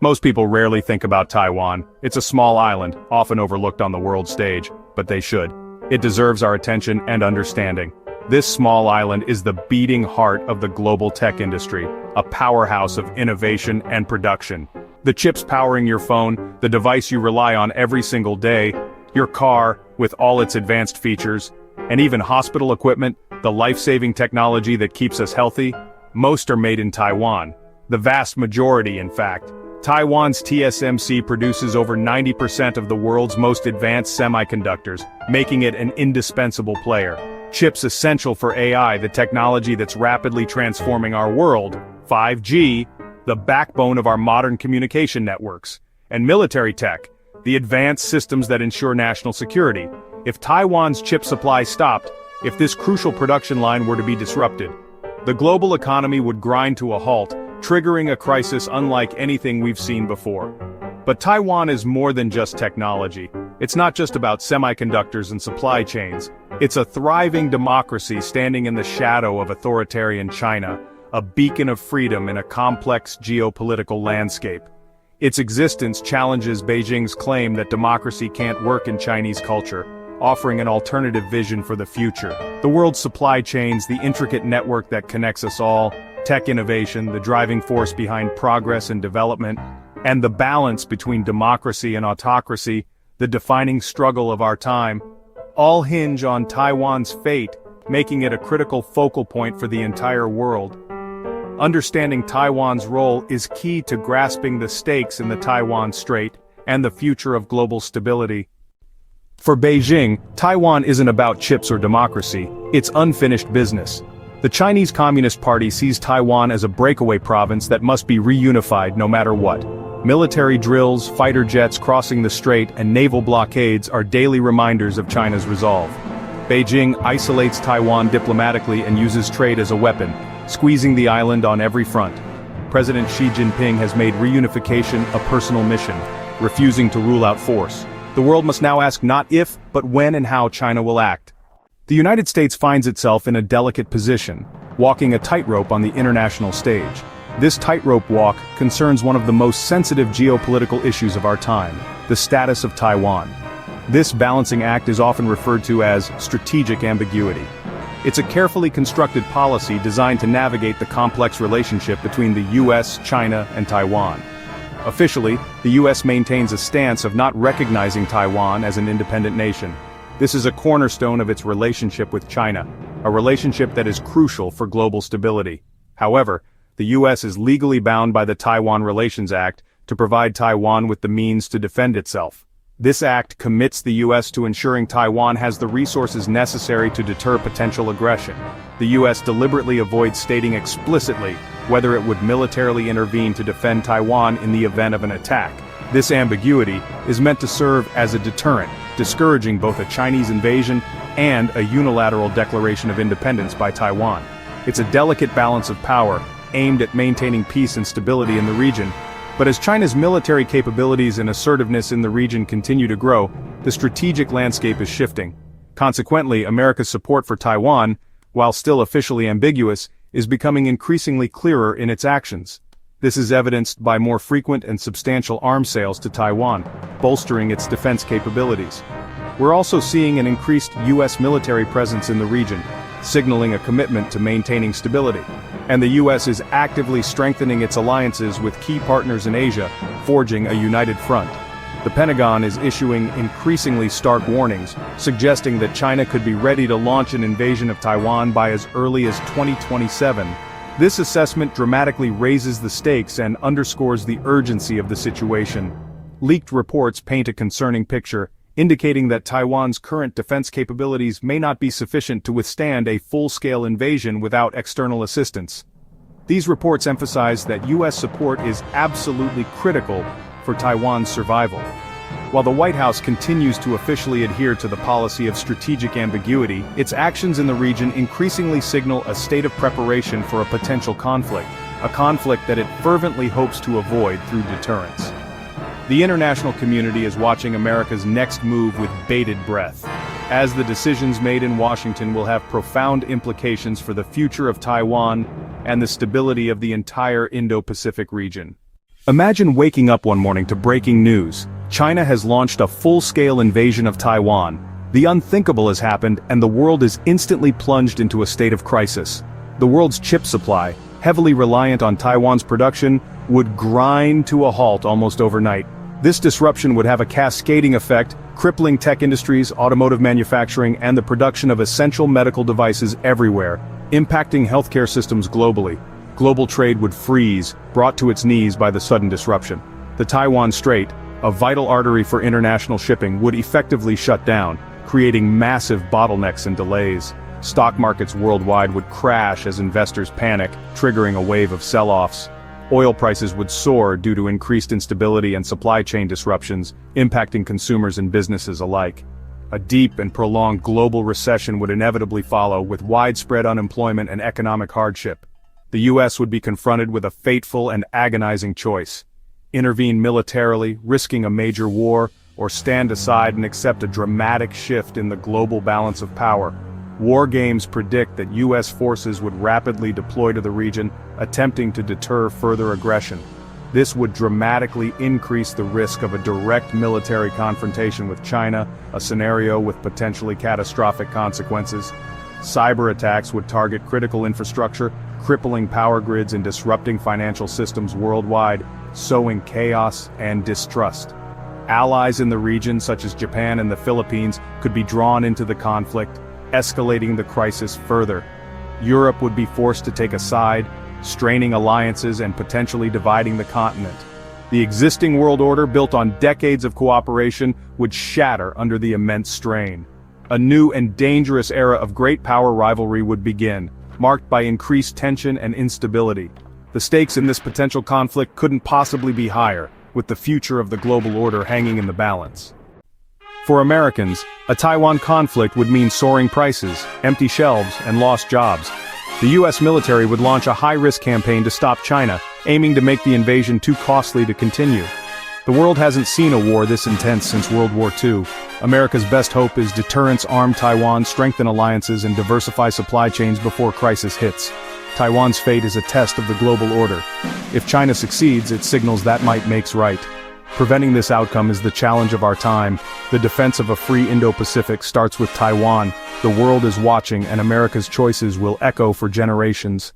Most people rarely think about Taiwan. It's a small island, often overlooked on the world stage, but they should. It deserves our attention and understanding. This small island is the beating heart of the global tech industry, a powerhouse of innovation and production. The chips powering your phone, the device you rely on every single day, your car, with all its advanced features, and even hospital equipment, the life-saving technology that keeps us healthy, most are made in Taiwan. The vast majority, in fact. Taiwan's TSMC produces over 90% of the world's most advanced semiconductors, making it an indispensable player. Chips essential for AI, the technology that's rapidly transforming our world, 5G, the backbone of our modern communication networks, and military tech, the advanced systems that ensure national security. If Taiwan's chip supply stopped, if this crucial production line were to be disrupted, the global economy would grind to a halt, triggering a crisis unlike anything we've seen before. But Taiwan is more than just technology. It's not just about semiconductors and supply chains. It's a thriving democracy standing in the shadow of authoritarian China, a beacon of freedom in a complex geopolitical landscape. Its existence challenges Beijing's claim that democracy can't work in Chinese culture, offering an alternative vision for the future. The world's supply chains, the intricate network that connects us all, tech innovation, the driving force behind progress and development, and the balance between democracy and autocracy, the defining struggle of our time, all hinge on Taiwan's fate, making it a critical focal point for the entire world. Understanding Taiwan's role is key to grasping the stakes in the Taiwan Strait and the future of global stability. For Beijing, Taiwan isn't about chips or democracy, it's unfinished business. The Chinese Communist Party sees Taiwan as a breakaway province that must be reunified no matter what. Military drills, fighter jets crossing the strait, and naval blockades are daily reminders of China's resolve. Beijing isolates Taiwan diplomatically and uses trade as a weapon, squeezing the island on every front. President Xi Jinping has made reunification a personal mission, refusing to rule out force. The world must now ask not if, but when and how China will act. The United States finds itself in a delicate position, walking a tightrope on the international stage. This tightrope walk concerns one of the most sensitive geopolitical issues of our time, the status of Taiwan. This balancing act is often referred to as strategic ambiguity. It's a carefully constructed policy designed to navigate the complex relationship between the U.S., China, and Taiwan. Officially, the U.S. maintains a stance of not recognizing Taiwan as an independent nation. This is a cornerstone of its relationship with China, a relationship that is crucial for global stability. However, the U.S. is legally bound by the Taiwan Relations Act to provide Taiwan with the means to defend itself. This act commits the U.S. to ensuring Taiwan has the resources necessary to deter potential aggression. The U.S. deliberately avoids stating explicitly whether it would militarily intervene to defend Taiwan in the event of an attack. This ambiguity is meant to serve as a deterrent, discouraging both a Chinese invasion and a unilateral declaration of independence by Taiwan. It's a delicate balance of power, aimed at maintaining peace and stability in the region. But as China's military capabilities and assertiveness in the region continue to grow, the strategic landscape is shifting. Consequently, America's support for Taiwan, while still officially ambiguous, is becoming increasingly clearer in its actions. This is evidenced by more frequent and substantial arms sales to Taiwan, bolstering its defense capabilities. We're also seeing an increased U.S. military presence in the region, signaling a commitment to maintaining stability. And the U.S. is actively strengthening its alliances with key partners in Asia, forging a united front. The Pentagon is issuing increasingly stark warnings, suggesting that China could be ready to launch an invasion of Taiwan by as early as 2027. This assessment dramatically raises the stakes and underscores the urgency of the situation. Leaked reports paint a concerning picture, indicating that Taiwan's current defense capabilities may not be sufficient to withstand a full-scale invasion without external assistance. These reports emphasize that U.S. support is absolutely critical for Taiwan's survival. While the White House continues to officially adhere to the policy of strategic ambiguity, its actions in the region increasingly signal a state of preparation for a potential conflict, a conflict that it fervently hopes to avoid through deterrence. The international community is watching America's next move with bated breath, as the decisions made in Washington will have profound implications for the future of Taiwan and the stability of the entire Indo-Pacific region. Imagine waking up one morning to breaking news. China has launched a full-scale invasion of Taiwan. The unthinkable has happened, and the world is instantly plunged into a state of crisis. The world's chip supply, heavily reliant on Taiwan's production, would grind to a halt almost overnight. This disruption would have a cascading effect, crippling tech industries, automotive manufacturing, and the production of essential medical devices everywhere, impacting healthcare systems globally. Global trade would freeze, brought to its knees by the sudden disruption. The Taiwan Strait, a vital artery for international shipping, would effectively shut down, creating massive bottlenecks and delays. Stock markets worldwide would crash as investors panic, triggering a wave of sell-offs. Oil prices would soar due to increased instability and supply chain disruptions, impacting consumers and businesses alike. A deep and prolonged global recession would inevitably follow, with widespread unemployment and economic hardship. The U.S. would be confronted with a fateful and agonizing choice: intervene militarily, risking a major war, or stand aside and accept a dramatic shift in the global balance of power. War games predict that U.S. forces would rapidly deploy to the region, attempting to deter further aggression. This would dramatically increase the risk of a direct military confrontation with China, a scenario with potentially catastrophic consequences. Cyber attacks would target critical infrastructure, crippling power grids and disrupting financial systems worldwide, sowing chaos and distrust. Allies in the region, such as Japan and the Philippines, could be drawn into the conflict, escalating the crisis further. Europe would be forced to take a side, straining alliances and potentially dividing the continent. The existing world order, built on decades of cooperation, would shatter under the immense strain. A new and dangerous era of great power rivalry would begin, marked by increased tension and instability. The stakes in this potential conflict couldn't possibly be higher, with the future of the global order hanging in the balance. For Americans, a Taiwan conflict would mean soaring prices, empty shelves, and lost jobs. The U.S. military would launch a high-risk campaign to stop China, aiming to make the invasion too costly to continue. The world hasn't seen a war this intense since World War II. America's best hope is deterrence, arm Taiwan, strengthen alliances, and diversify supply chains before crisis hits. Taiwan's fate is a test of the global order. If China succeeds, it signals that might makes right. Preventing this outcome is the challenge of our time. The defense of a free Indo-Pacific starts with Taiwan. The world is watching, and America's choices will echo for generations.